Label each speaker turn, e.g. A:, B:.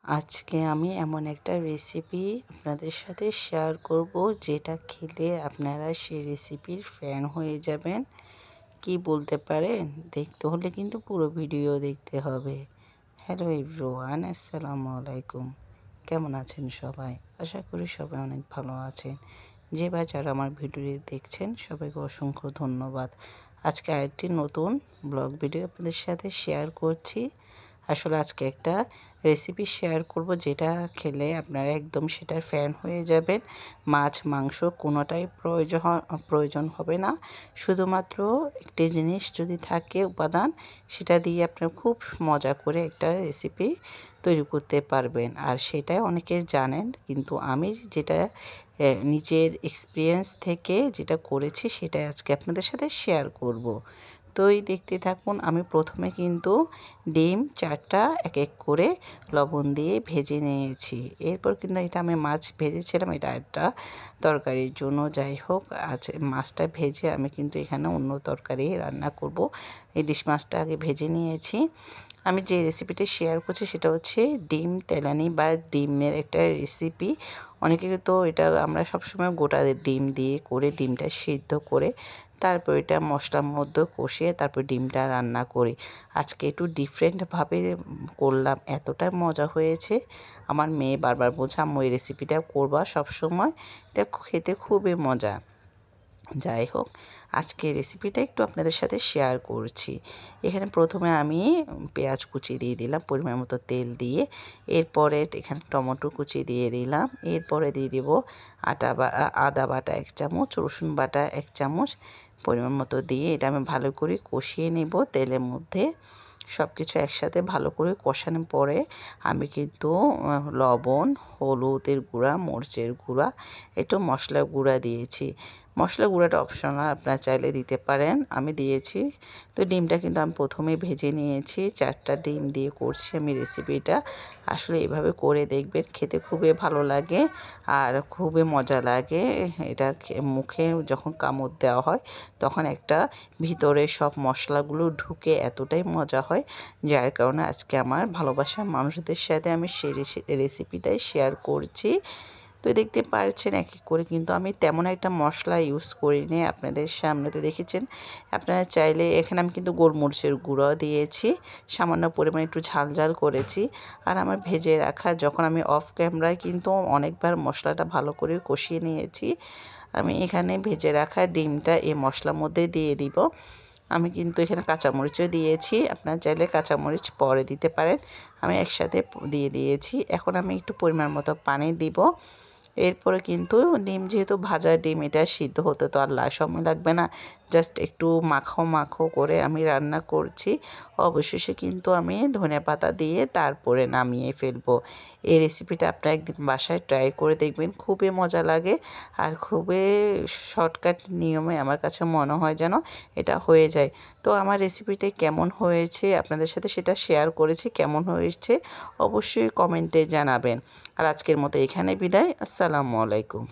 A: আজকে আমি এমন একটা রেসিপি আপনাদের সাথে শেয়ার করব যেটা খেলে আপনারা সেই রেসিপির ফ্যান হয়ে যাবেন। কি বলতে পারেন? দেখতে হলে কিন্তু পুরো ভিডিও দেখতে হবে। হ্যালো এভরিওয়ান, আসসালামু আলাইকুম। কেমন আছেন সবাই? আশা করি সবাই অনেক ভালো আছেন। যে বা যারা আমার ভিডিওটি দেখছেন সবাইকে অসংখ্য ধন্যবাদ। আজকে আরেকটি নতুন ব্লগ ভিডিও আপনাদের সাথে শেয়ার করছি। আসলে আজকে একটা রেসিপি শেয়ার করব যেটা খেলে আপনারা একদম সেটার ফ্যান হয়ে যাবেন। মাছ, মাংস কোনোটাই প্রয়োজন হবে না। শুধুমাত্র একটি জিনিস যদি থাকে উপাদান, সেটা দিয়ে আপনারা খুব মজা করে একটা রেসিপি তৈরি করতে পারবেন। আর সেটাই অনেকে জানেন, কিন্তু আমি যেটা নিজের এক্সপিরিয়েন্স থেকে যেটা করেছি সেটাই আজকে আপনাদের সাথে শেয়ার করব। তো এই দেখতে থাকুন। আমি প্রথমে কিন্তু ডিম 4টা এক এক করে লবণ দিয়ে ভেজে নিয়েছি। এরপর কিন্তু এটা আমি মাছ ভেজেছিলাম, এটা একটা তরকারির জন্য। যাই হোক, আজ মাছটা ভেজে আমি কিন্তু এখানে অন্য তরকারি রান্না করব। ইলিশ মাছটা আগে ভেজে নিয়েছি। আমি যে রেসিপিটি শেয়ার করছি সেটা হচ্ছে ডিম তেলানি বা ডিমের একটা রেসিপি। অনেকে তো এটা আমরা সবসময় গোটা ডিম দিয়ে করে ডিমটা সিদ্ধ করে তারপর এটা মশলার মধ্যে কষিয়ে তারপর ডিমটা রান্না করি। আজকে একটু ডিফারেন্টভাবে করলাম, এতটা মজা হয়েছে। আমার মেয়ে বারবার বলছে, আম্মু এই রেসিপিটা করবা সবসময়, এটা খেতে খুবই মজা। যাই হোক, আজকে রেসিপিটা একটু আপনাদের সাথে শেয়ার করছি। এখানে প্রথমে আমি পেঁয়াজ কুচি দিয়ে দিলাম, পরিমাণ মতো তেল দিয়ে। এরপরে এখানে টমেটো কুচি দিয়ে দিলাম। এরপরে দিয়ে দিব আদা বাটা 1 চামচ, রসুন বাটা 1 চামচ পরিমাণ মতো দিয়ে এটা আমি ভালো করে কষিয়ে নেব তেলের মধ্যে। সব কিছু একসাথে ভালো করে কষানোর পরে আমি কিন্তু লবণ, হলুদের গুঁড়া, মরিচের গুঁড়া, একটু মশলার গুঁড়া দিয়েছি। মশলা গুঁড়াটা অপশনাল, আপনারা চাইলে দিতে পারেন, আমি দিয়েছি। তো ডিমটা কিন্তু আমি প্রথমেই ভেজে নিয়েছি। 4টা ডিম দিয়ে করছি আমি রেসিপিটা। আসলে এভাবে করে দেখবেন, খেতে খুবই ভালো লাগে আর খুবই মজা লাগে। এটা মুখে যখন কামড় দেওয়া হয় তখন একটা ভিতরে সব মশলাগুলো ঢুকে এতটাই মজা হয়, যার কারণে আজকে আমার ভালোবাসার মানুষদের সাথে আমি সেই রেসিপিটাই শেয়ার করছি। তো দেখতে পাচ্ছেন এক এক করে কিন্তু আমি তেমন একটা মশলা ইউজ করিনি, আপনাদের সামনে তো দেখেছেন। আপনারা চাইলে এখানে আমি কিন্তু গোলমরিচের গুঁড়ো দিয়েছি, সামান্য পরিমাণে একটু ঝাল ঝাল করেছি। আর আমার ভেজে রাখা, যখন আমি অফ ক্যামেরায় কিন্তু অনেকবার মশলাটা ভালো করে কষিয়ে নিয়েছি, আমি এখানে ভেজে রাখা ডিমটা এই মশলার মধ্যে দিয়ে দিব। আমি কিন্তু এখানে কাঁচামরিচও দিয়েছি, আপনারা চাইলে কাঁচামরিচ পরে দিতে পারেন। আমি একসাথে দিয়ে দিয়েছি। এখন আমি একটু পরিমাণ মতো পানি দিব। এরপরে কিন্তু ডিম, যেহেতু ভাজা ডিম, এটা সিদ্ধ হতে তো আর সময় লাগবে না। জাস্ট একটু মাখো মাখো করে আমি রান্না করছি। অবশেষে কিন্তু আমি ধনেপাতা দিয়ে তারপরে নামিয়ে ফেলবো। এই রেসিপিটা আপনারা একদিন বাসায় ট্রাই করে দেখবেন, খুবই মজা লাগে আর খুবই শর্টকাট নিয়মে আমার কাছে মনে হয় যেন এটা হয়ে যায়। তো আমার রেসিপিটা কেমন হয়েছে আপনাদের সাথে সেটা শেয়ার করেছি। কেমন হয়েছে অবশ্যই কমেন্টে জানাবেন। আর আজকের মতো এখানে বিদায়। আসসালামু আলাইকুম।